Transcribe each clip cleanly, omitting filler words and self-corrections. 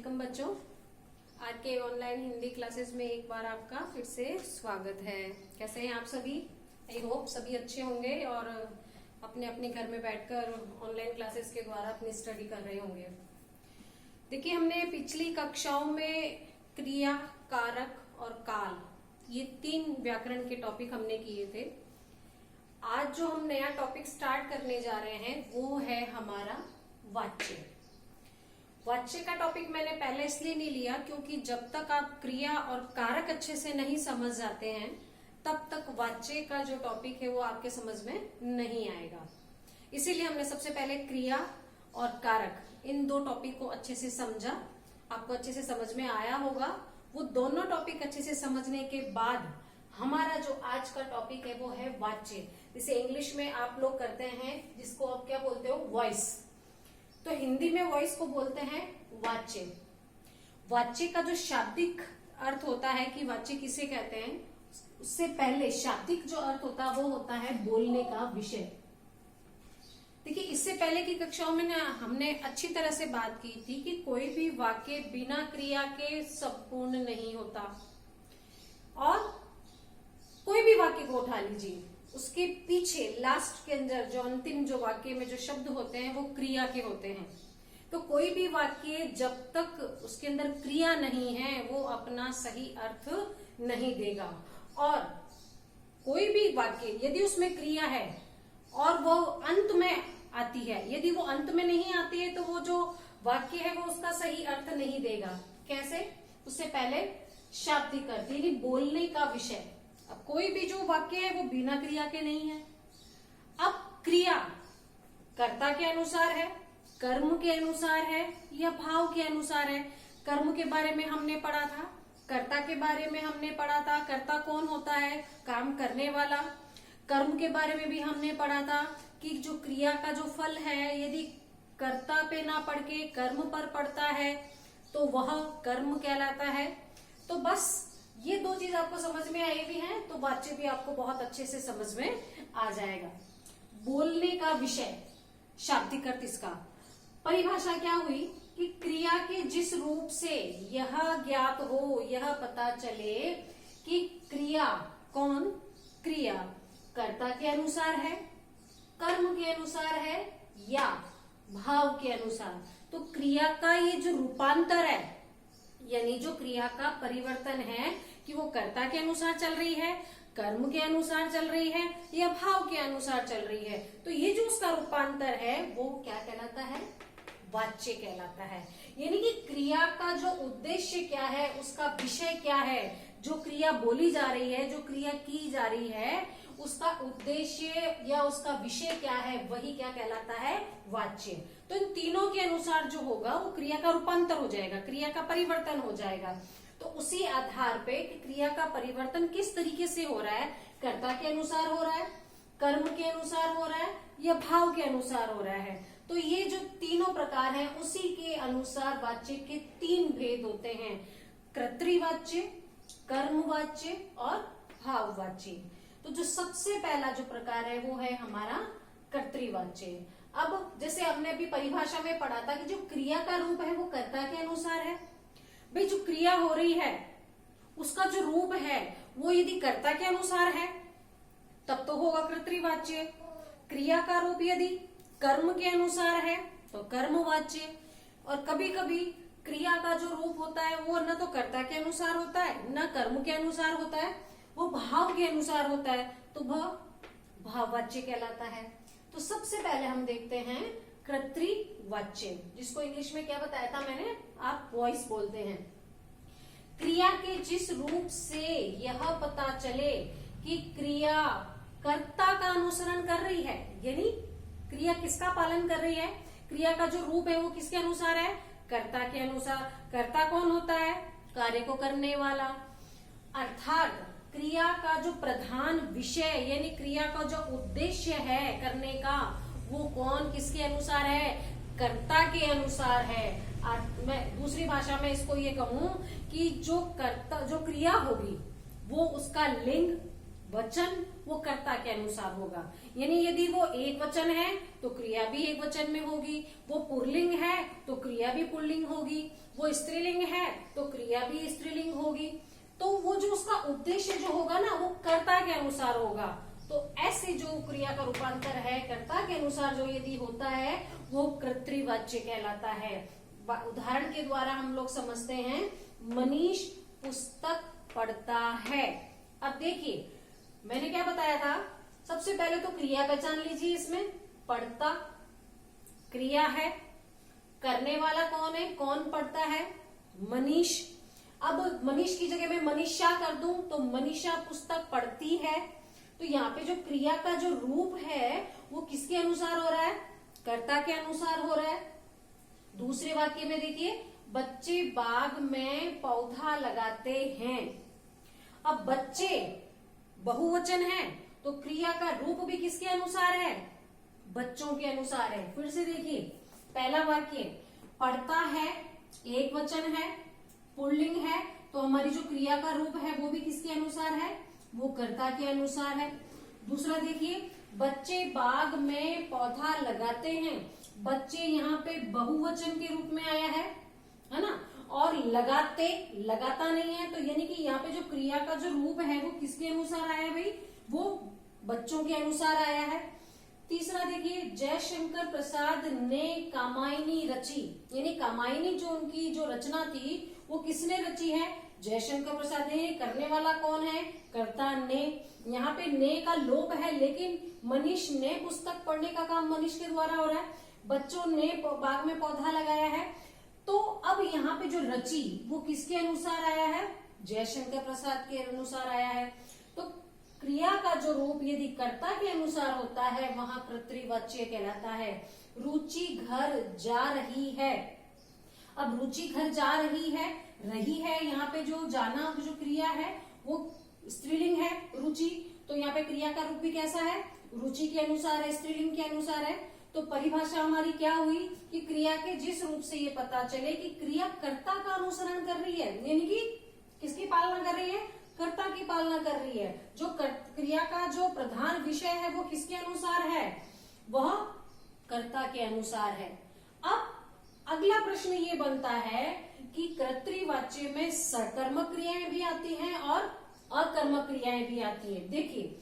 Welcome बच्चों। आज के ऑनलाइन हिंदी क्लासेस में एक बार आपका फिर से स्वागत है। कैसे हैं आप सभी? आई होप सभी अच्छे होंगे और अपने अपने घर में बैठकर ऑनलाइन क्लासेस के द्वारा अपनी स्टडी कर रहे होंगे। देखिए, हमने पिछली कक्षाओं में क्रिया, कारक और काल, ये 3 व्याकरण के टॉपिक हमने किए थे। आज जो हम नया टॉपिक स्टार्ट करने जा रहे हैं वो है हमारा वाच्य। वाच्य का टॉपिक मैंने पहले इसलिए नहीं लिया क्योंकि जब तक आप क्रिया और कारक अच्छे से नहीं समझ जाते हैं तब तक वाच्य का जो टॉपिक है वो आपके समझ में नहीं आएगा। इसीलिए हमने सबसे पहले क्रिया और कारक इन 2 टॉपिक को अच्छे से समझा। आपको अच्छे से समझ में आया होगा। वो दोनों टॉपिक अच्छे से समझने के बाद हमारा जो आज का टॉपिक है वो है वाच्य। जिसे इंग्लिश में आप लोग करते हैं, जिसको आप क्या बोलते हो, वॉइस। तो हिंदी में वॉइस को बोलते हैं वाच्य। वाच्य का जो शाब्दिक अर्थ होता है कि वाच्य किसे कहते हैं, उससे पहले शाब्दिक जो अर्थ होता है वो होता है बोलने का विषय। देखिए, इससे पहले की कक्षाओं में ना हमने अच्छी तरह से बात की थी कि कोई भी वाक्य बिना क्रिया के संपूर्ण नहीं होता। और कोई भी वाक्य को उठा लीजिए, उसके पीछे लास्ट के अंदर जो अंतिम जो वाक्य में जो शब्द होते हैं वो क्रिया के होते हैं। तो कोई भी वाक्य जब तक उसके अंदर क्रिया नहीं है वो अपना सही अर्थ नहीं देगा। और कोई भी वाक्य यदि उसमें क्रिया है और वो अंत में आती है, यदि वो अंत में नहीं आती है तो वो जो वाक्य है वो उसका सही अर्थ नहीं देगा। कैसे? उससे पहले शाब्दिक अर्थ यानी बोलने का विषय। अब कोई भी जो वाक्य है वो बिना क्रिया के नहीं है। अब क्रिया कर्ता के अनुसार है, कर्म के अनुसार है या भाव के अनुसार है। कर्म के बारे में हमने पढ़ा था, कर्ता के बारे में हमने पढ़ा था। कर्ता कौन होता है? काम करने वाला। कर्म के बारे में भी हमने पढ़ा था कि जो क्रिया का जो फल है यदि कर्ता पे ना पड़ के कर्म पर पड़ता है तो वह कर्म कहलाता है। तो बस ये 2 चीज आपको समझ में आई भी हैं तो वाच्य भी आपको बहुत अच्छे से समझ में आ जाएगा। बोलने का विषय, शाब्दिक अर्थ इसका। परिभाषा क्या हुई कि क्रिया के जिस रूप से यह ज्ञात हो, यह पता चले कि क्रिया कौन, क्रिया कर्ता के अनुसार है, कर्म के अनुसार है या भाव के अनुसार। तो क्रिया का ये जो रूपांतर है यानी जो क्रिया का परिवर्तन है कि वो कर्ता के अनुसार चल रही है, कर्म के अनुसार चल रही है या भाव के अनुसार चल रही है, तो ये जो उसका रूपांतर है वो क्या कहलाता है? वाच्य कहलाता है। यानी कि क्रिया का जो उद्देश्य क्या है, उसका विषय क्या है, जो क्रिया बोली जा रही है, जो क्रिया की जा रही है, उसका उद्देश्य या उसका विषय क्या है, वही क्या कहलाता है? वाच्य। तो इन तीनों के अनुसार जो होगा वो क्रिया का रूपांतर हो जाएगा, क्रिया का परिवर्तन हो जाएगा। तो उसी आधार पे कि क्रिया का परिवर्तन किस तरीके से हो रहा है, कर्ता के अनुसार हो रहा है, कर्म के अनुसार हो रहा है या भाव के अनुसार हो रहा है, तो ये जो तीनों प्रकार हैं उसी के अनुसार वाच्य के 3 भेद होते हैं: कर्तृवाच्य, कर्मवाच्य और भाववाच्य। तो जो सबसे पहला जो प्रकार है वो है हमारा कर्तृवाच्य। अब जैसे हमने अभी परिभाषा में पढ़ा था कि जो क्रिया का रूप है वो कर्ता के अनुसार है। भाई, जो क्रिया हो रही है उसका जो रूप है वो यदि कर्ता के अनुसार है तब तो होगा कर्तृवाच्य। क्रिया का रूप यदि कर्म के अनुसार है तो कर्मवाच्य। और कभी कभी क्रिया का जो रूप होता है वो न तो कर्ता के अनुसार होता है न कर्म के अनुसार होता है, वो भाव के अनुसार होता है, तो वह भाववाच्य कहलाता है। तो सबसे पहले हम देखते हैं कर्तृवाच्य, जिसको इंग्लिश में क्या बताया था मैंने, आप वॉइस बोलते हैं। क्रिया के जिस रूप से यह पता चले कि क्रिया कर्ता का अनुसरण कर रही है, यानी क्रिया किसका पालन कर रही है, क्रिया का जो रूप है वो किसके अनुसार है? कर्ता के अनुसार। कर्ता कौन होता है? कार्य को करने वाला। अर्थात क्रिया का जो प्रधान विषय यानी क्रिया का जो उद्देश्य है करने का वो कौन, किसके अनुसार है? कर्ता के अनुसार है। मैं दूसरी भाषा में इसको ये कहूं कि जो कर्ता, जो क्रिया होगी वो उसका लिंग, वचन वो कर्ता के अनुसार होगा। यानी यदि वो एक वचन है तो क्रिया भी एक वचन में होगी, वो पुल्लिंग है तो क्रिया भी पुल्लिंग होगी, वो स्त्रीलिंग है तो क्रिया भी स्त्रीलिंग होगी। तो वो जो उसका उद्देश्य जो होगा ना वो कर्ता के अनुसार होगा। तो ऐसे जो क्रिया का रूपांतर है कर्ता के अनुसार जो यदि होता है वो कर्तृवाच्य कहलाता है। उदाहरण के द्वारा हम लोग समझते हैं, मनीष पुस्तक पढ़ता है। अब देखिए मैंने क्या बताया था, सबसे पहले तो क्रिया पहचान लीजिए। इसमें पढ़ता क्रिया है, करने वाला कौन है, कौन पढ़ता है, मनीष। अब मनीष की जगह में मनीषा कर दूं तो मनीषा पुस्तक पढ़ती है। तो यहाँ पे जो क्रिया का जो रूप है वो किसके अनुसार हो रहा है, कर्ता के अनुसार हो रहा है। दूसरे वाक्य में देखिए, बच्चे बाग में पौधा लगाते हैं। अब बच्चे बहुवचन है तो क्रिया का रूप भी किसके अनुसार है, बच्चों के अनुसार है। फिर से देखिए, पहला वाक्य पढ़ता है एक वचन है, पुल्लिंग है, तो हमारी जो क्रिया का रूप है वो भी किसके अनुसार है, वो कर्ता के अनुसार है। दूसरा देखिए, बच्चे बाग में पौधा लगाते हैं। बच्चे यहाँ पे बहुवचन के रूप में आया है ना, और लगाते लगाता नहीं है, तो यानी कि यहाँ पे जो क्रिया का जो रूप है वो किसके अनुसार आया भाई, वो बच्चों के अनुसार आया है। तीसरा देखिए, जयशंकर प्रसाद ने कामायनी रची, यानी कामायनी जो उनकी जो रचना थी वो किसने रची है, जयशंकर प्रसाद ने। करने वाला कौन है, कर्ता ने। यहाँ पे ने का लोप है, लेकिन मनीष ने पुस्तक पढ़ने का काम मनीष के द्वारा हो रहा है। बच्चों ने बाग में पौधा लगाया है। तो अब यहाँ पे जो रची वो किसके अनुसार आया है, जयशंकर प्रसाद के अनुसार आया है। तो क्रिया का जो रूप यदि कर्ता के अनुसार होता है वहां कर्तृवाच्य कहलाता है। रुचि घर जा रही है। अब रुचि घर जा रही है, यहाँ पे जो जाना जो क्रिया है वो स्त्रीलिंग है, रुचि। तो यहाँ पे क्रिया का रूप भी कैसा है, रुचि के अनुसार है, स्त्रीलिंग के अनुसार है। तो परिभाषा हमारी क्या हुई कि क्रिया के जिस रूप से ये पता चले कि क्रिया कर्ता का अनुसरण कर रही है, यानी कि किसकी पालना कर रही है, कर्ता की पालना कर रही है। जो क्रिया का जो प्रधान विषय है वो किसके अनुसार है, वह कर्ता के अनुसार है। अब अगला प्रश्न ये बनता है कि कर्तृवाच्य में सकर्मक क्रियाएं भी आती हैं और अकर्मक क्रियाएं भी आती हैं। देखिए,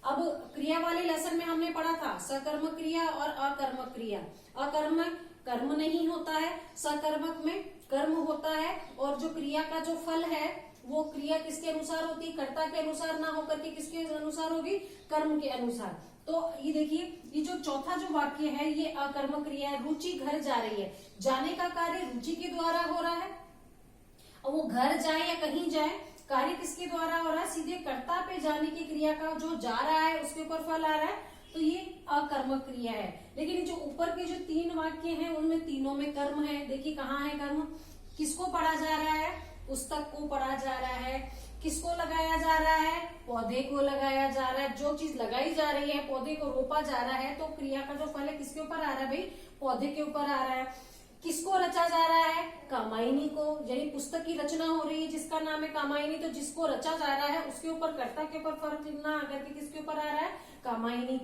अब क्रिया वाले लेसन में हमने पढ़ा था सकर्मक क्रिया और अकर्मक क्रिया। अकर्मक कर्म नहीं होता है, सकर्मक में कर्म होता है, और जो क्रिया का जो फल है वो क्रिया किसके अनुसार होती है, कर्ता के अनुसार ना होकर के किसके अनुसार होगी, कर्म के अनुसार। तो ये देखिए, ये जो चौथा जो वाक्य है ये अकर्मक क्रिया है। रुचि घर जा रही है, जाने का कार्य रुचि के द्वारा हो रहा है। और वो घर जाए या कहीं जाए, कार्य किसके द्वारा हो रहा है, सीधे कर्ता पे जाने की क्रिया का जो जा रहा है उसके ऊपर फल आ रहा है, तो ये अकर्मक क्रिया है। लेकिन जो ऊपर के जो तीन वाक्य हैं उनमें तीनों में कर्म है। देखिए कहाँ है कर्म, किसको पढ़ा जा रहा है, पुस्तक को पढ़ा जा रहा है। किसको लगाया जा रहा है, पौधे को लगाया जा रहा है। जो चीज लगाई जा रही है, पौधे को रोपा जा रहा है, तो क्रिया का जो फल है किसके ऊपर आ रहा है भाई, पौधे के ऊपर आ रहा है। किसको रचा जा रहा है, कामायनी को, यानी पुस्तक की रचना हो रही है जिसका नाम है कामायनी, तो जिसको रचा जा रहा है उसके ऊपर कर्ता के ऊपर फर्क चिन्ह आकर के किसके ऊपर आ रहा है, कामायनी।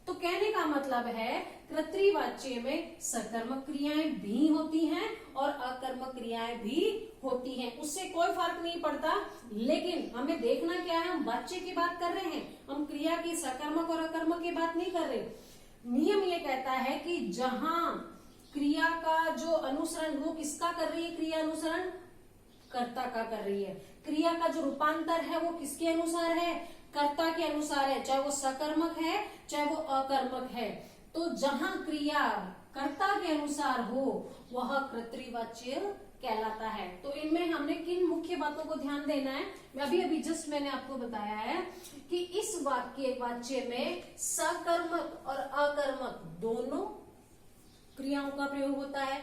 तो कहने का मतलब है कर्तृवाच्य में सकर्मक क्रियाएं भी होती हैं और अकर्मक क्रियाएं भी होती हैं, उससे कोई फर्क नहीं पड़ता। लेकिन हमें देखना क्या है, हम वाच्य की बात कर रहे हैं, हम क्रिया की सकर्मक और अकर्मक की बात नहीं कर रहे। नियम ये कहता है कि जहां क्रिया का जो अनुसरण वो किसका कर रही है, क्रिया अनुसरण कर्ता का कर रही है। क्रिया का जो रूपांतर है वो किसके अनुसार है, कर्ता के अनुसार है, चाहे वो सकर्मक है चाहे वो अकर्मक है। तो जहां क्रिया कर्ता के अनुसार हो वह कर्तृवाच्य कहलाता है। तो इनमें हमने किन मुख्य बातों को ध्यान देना है, मैं अभी जस्ट मैंने आपको बताया है कि इस वाच्य में सकर्मक और अकर्मक दोनों क्रियाओं का प्रयोग होता है।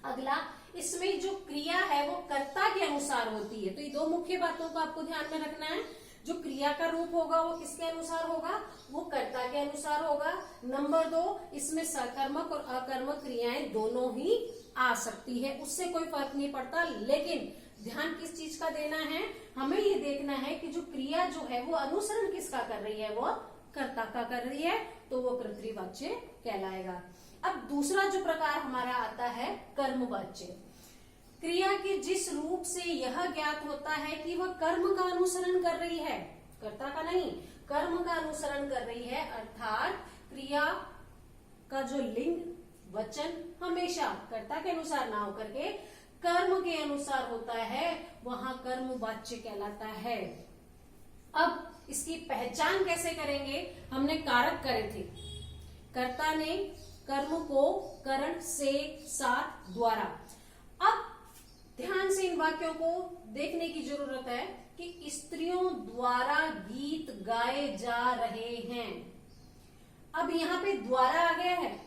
अगला, इसमें जो क्रिया है वो कर्ता के अनुसार होती है। तो ये दो मुख्य बातों को आपको ध्यान में रखना है। जो क्रिया का रूप होगा वो किसके अनुसार होगा, वो कर्ता के अनुसार होगा। नंबर 2, इसमें सकर्मक और अकर्मक क्रियाएं दोनों ही आ सकती है, उससे कोई फर्क नहीं पड़ता। लेकिन ध्यान किस चीज का देना है, हमें ये देखना है कि जो क्रिया जो है वो अनुसरण किसका कर रही है, वो कर्ता का कर रही है, तो वो कर्तृवाच्य कहलाएगा। अब दूसरा जो प्रकार हमारा आता है कर्मवाच्य। क्रिया के जिस रूप से यह ज्ञात होता है कि वह कर्म का अनुसरण कर रही है, कर्ता का नहीं, कर्म का अनुसरण कर रही है, अर्थात क्रिया का जो लिंग वचन हमेशा कर्ता के अनुसार ना होकर के कर्म के अनुसार होता है, वहां कर्मवाच्य कहलाता है। अब इसकी पहचान कैसे करेंगे? हमने कारक करे थे, कर्ता ने कर्म को करण से साथ द्वारा। अब ध्यान से इन वाक्यों को देखने की जरूरत है कि स्त्रियों द्वारा गीत गाए जा रहे हैं। अब यहाँ पे द्वारा आ गया है,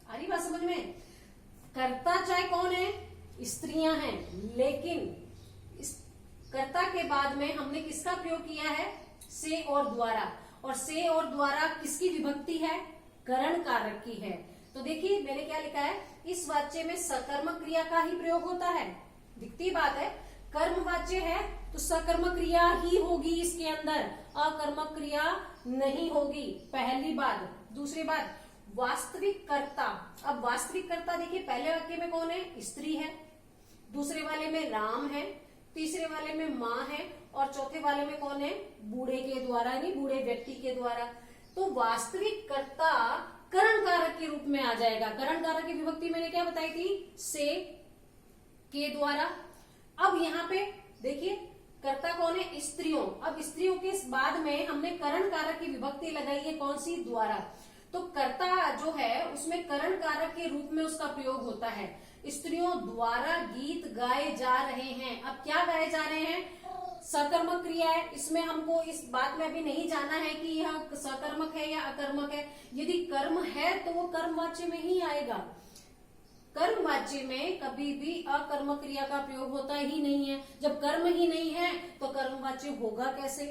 आ रही बात समझ में? कर्ता चाहे कौन है? स्त्रियां हैं, लेकिन इस कर्ता के बाद में हमने किसका प्रयोग किया है? से और द्वारा। और से और द्वारा किसकी विभक्ति है? करण कारक की है। तो देखिए मैंने क्या लिखा है, इस वाच्य में सकर्मक क्रिया का ही प्रयोग होता है। दिखती बात है, कर्मवाच्य है तो सकर्मक क्रिया ही होगी इसके अंदर, अकर्मक क्रिया नहीं होगी, पहली बात। दूसरी बात, वास्तविक कर्ता। अब वास्तविक कर्ता देखिए, पहले वाक्य में कौन है? स्त्री है, दूसरे वाले में राम है, तीसरे वाले में माँ है, और चौथे वाले में कौन है? बूढ़े के द्वारा, नहीं बूढ़े व्यक्ति के द्वारा। तो वास्तविक कर्ता करण कारक के रूप में आ जाएगा। करण कारक की विभक्ति मैंने क्या बताई थी? से, के द्वारा। अब यहाँ पे देखिए कर्ता कौन है? स्त्रियों। अब स्त्रियों के बाद में हमने करण कारक की विभक्ति लगाई है, कौन सी? द्वारा। तो कर्ता जो है उसमें करण कारक के रूप में उसका प्रयोग होता है। स्त्रियों द्वारा गीत गाए जा रहे हैं। अब क्या गाए जा रहे हैं? सकर्मक क्रिया है, इसमें हमको इस बात में अभी नहीं जाना है कि यह सकर्मक है या अकर्मक है। यदि कर्म है तो वो कर्मवाच्य में ही आएगा। कर्मवाच्य में कभी भी अकर्मक क्रिया का प्रयोग होता ही नहीं है। जब कर्म ही नहीं है तो कर्मवाच्य होगा कैसे?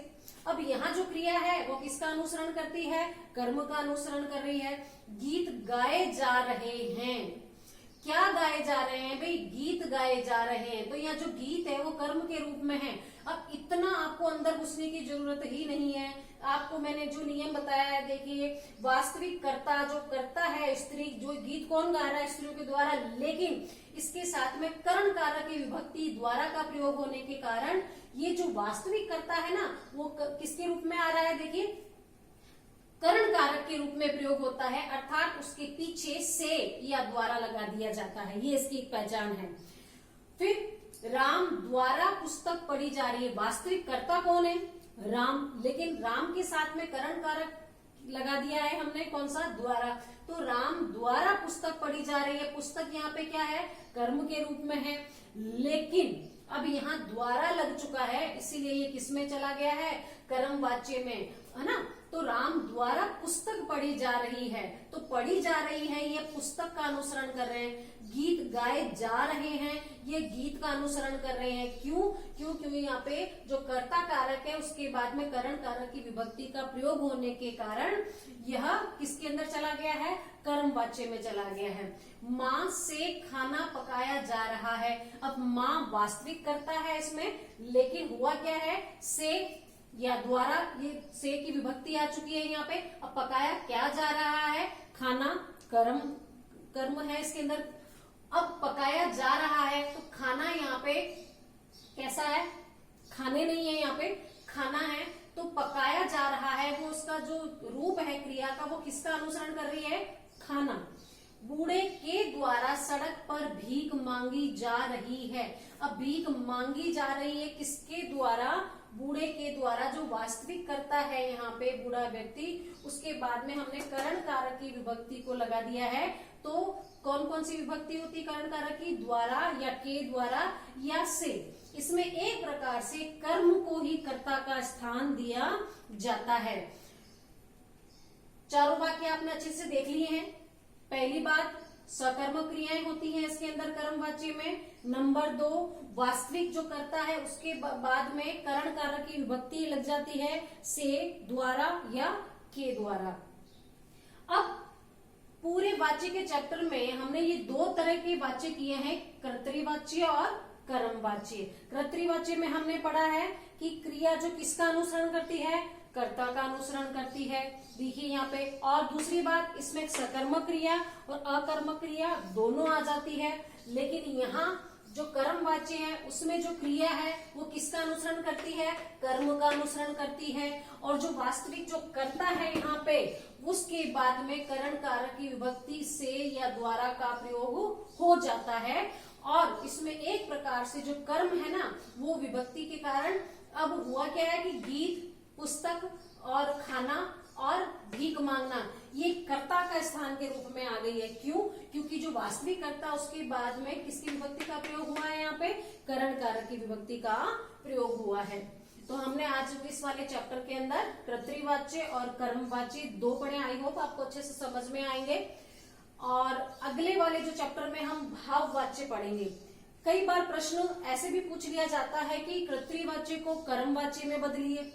अब यहाँ जो क्रिया है वो किसका अनुसरण करती है? कर्म का अनुसरण कर रही है। गीत गाए जा रहे हैं। क्या गाए जा रहे हैं भाई? गीत गाए जा रहे हैं। तो यहाँ जो गीत है वो कर्म के रूप में है। अब इतना आपको अंदर घुसने की जरूरत ही नहीं है। आपको मैंने जो नियम बताया है, देखिए वास्तविक कर्ता जो करता है स्त्री, जो गीत कौन गा रहा है? स्त्रियों के द्वारा, लेकिन इसके साथ में करण कारक की विभक्ति द्वारा का प्रयोग होने के कारण ये जो वास्तविक कर्ता है ना, वो किसके रूप में आ रहा है? देखिए करण कारक के रूप में प्रयोग होता है, अर्थात उसके पीछे से या द्वारा लगा दिया जाता है। ये इसकी एक पहचान है। फिर राम द्वारा पुस्तक पढ़ी जा रही है। वास्तविक कर्ता कौन है? राम, लेकिन राम के साथ में करण कारक लगा दिया है हमने, कौन सा? द्वारा। तो राम द्वारा पुस्तक पढ़ी जा रही है। पुस्तक यहाँ पे क्या है? कर्म के रूप में है, लेकिन अब यहाँ द्वारा लग चुका है, इसीलिए ये किसमें चला गया है? कर्मवाच्य में, है ना। तो राम द्वारा पुस्तक पढ़ी जा रही है। तो पढ़ी जा रही है, ये पुस्तक का अनुसरण कर रहे हैं। गीत गाए जा रहे हैं, ये गीत का अनुसरण कर रहे हैं। क्यों? क्योंकि यहाँ पे जो कर्ता कारक है उसके बाद में करण कारक की विभक्ति का प्रयोग होने के कारण यह किसके अंदर चला गया है? कर्मवाच्य में चला गया है। माँ से खाना पकाया जा रहा है। अब माँ वास्तविक कर्ता है इसमें, लेकिन हुआ क्या है? से या द्वारा, ये से की विभक्ति आ चुकी है यहाँ पे। अब पकाया क्या जा रहा है? खाना, कर्म है इसके अंदर। अब पकाया जा रहा है तो खाना यहाँ पे कैसा है? खाने नहीं है, यहाँ पे खाना है। तो पकाया जा रहा है, वो उसका जो रूप है क्रिया का, वो किसका अनुसरण कर रही है? खाना। बूढ़े के द्वारा सड़क पर भीख मांगी जा रही है। अब भीख मांगी जा रही है किसके द्वारा? बूढ़े के द्वारा। जो वास्तविक करता है यहाँ पे बूढ़ा व्यक्ति, उसके बाद में हमने करण कारक की विभक्ति को लगा दिया है। तो कौन कौन सी विभक्ति होती है करण कारक की? द्वारा या के द्वारा या से। इसमें एक प्रकार से कर्म को ही कर्ता का स्थान दिया जाता है। चारों वाक्य आपने अच्छे से देख लिए हैं। पहली बात, सकर्मक क्रियाएं होती हैं इसके अंदर कर्मवाच्य में। नंबर 2, वास्तविक जो करता है उसके बाद में करण कारक की विभक्ति लग जाती है से, द्वारा या के द्वारा। अब पूरे वाच्य के चैप्टर में हमने ये 2 तरह के वाच्य किए हैं, कर्तृवाच्य और कर्मवाच्य। कर्तृवाच्य में हमने पढ़ा है कि क्रिया जो किसका अनुसरण करती है? कर्ता का अनुसरण करती है। देखिए यहाँ पे, और दूसरी बात, इसमें सकर्मक क्रिया और अकर्मक क्रिया दोनों आ जाती है, लेकिन यहाँ जो कर्मवाच्य है उसमें जो क्रिया है वो किसका अनुसरण करती है, कर्म का अनुसरण करती है। और जो वास्तविक जो कर्ता है यहाँ पे, उसके बाद में करण कारक की विभक्ति से या द्वारा का प्रयोग हो जाता है। और इसमें एक प्रकार से जो कर्म है ना, वो विभक्ति के कारण अब हुआ क्या है कि गीत, पुस्तक और खाना और भीख मांगना ये कर्ता का स्थान के रूप में आ गई है। क्यों? क्योंकि जो वास्तविक कर्ता उसके बाद में किसकी विभक्ति का प्रयोग हुआ है, यहाँ पे करण कारक की विभक्ति का प्रयोग हुआ है। तो हमने आज इस वाले चैप्टर के अंदर कर्तृवाच्य और कर्मवाच्य दो पढ़े। आई होप आपको अच्छे से समझ में आएंगे। और अगले वाले जो चैप्टर में हम भाववाच्य पढ़ेंगे। कई बार प्रश्न ऐसे भी पूछ लिया जाता है कि कर्तृवाच्य को कर्मवाच्य में बदलिए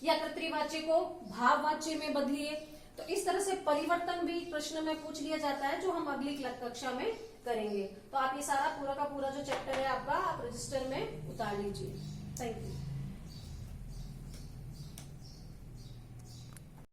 या कर्तृवाच्य को भाववाच्य में बदलिए। तो इस तरह से परिवर्तन भी प्रश्न में पूछ लिया जाता है, जो हम अगली कक्षा में करेंगे। तो आप ये सारा पूरा का पूरा जो चैप्टर है आपका, आप रजिस्टर में उतार लीजिए। Thank you.